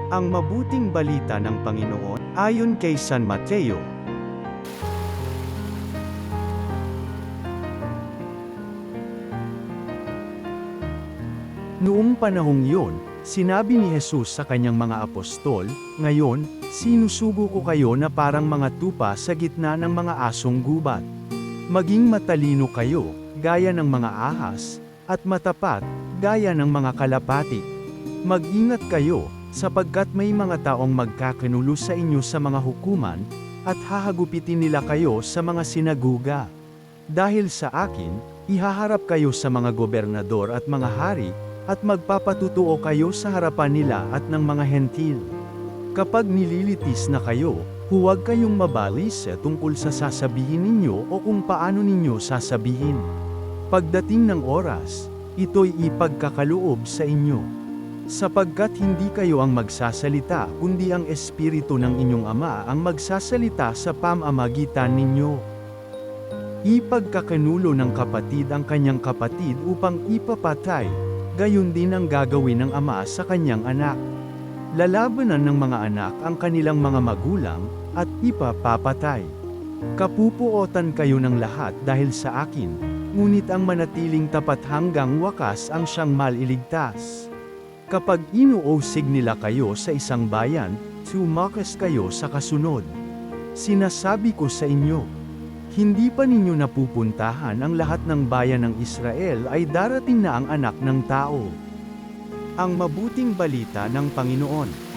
Ang mabuting balita ng Panginoon, ayon kay San Mateo. Noong panahong iyon, sinabi ni Jesus sa kanyang mga apostol, "Ngayon, sinusugo ko kayo na parang mga tupa sa gitna ng mga asong gubat. Maging matalino kayo, gaya ng mga ahas, at matapat, gaya ng mga kalapati. Mag-ingat kayo, sapagkat may mga taong magkakanulo sa inyo sa mga hukuman, at hahagupitin nila kayo sa mga sinaguga. Dahil sa akin, ihaharap kayo sa mga gobernador at mga hari, at magpapatutuo kayo sa harapan nila at ng mga hentil. Kapag nililitis na kayo, huwag kayong mabalis tungkol sa sasabihin ninyo o kung paano ninyo sasabihin. Pagdating ng oras, ito'y ipagkakaloob sa inyo. Sapagkat hindi kayo ang magsasalita kundi ang Espiritu ng inyong Ama ang magsasalita sa pamamagitan ninyo. Ipagkakanulo ng kapatid ang kanyang kapatid upang ipapatay, gayon din ang gagawin ng ama sa kanyang anak. Lalabanan ng mga anak ang kanilang mga magulang, at ipapapatay. Kapupuotan kayo ng lahat dahil sa akin, ngunit ang manatiling tapat hanggang wakas ang siyang maliligtas. Kapag inuusig nila kayo sa isang bayan, tumakas kayo sa kasunod. Sinasabi ko sa inyo, hindi pa ninyo napupuntahan ang lahat ng bayan ng Israel ay darating na ang Anak ng Tao. Ang mabuting balita ng Panginoon.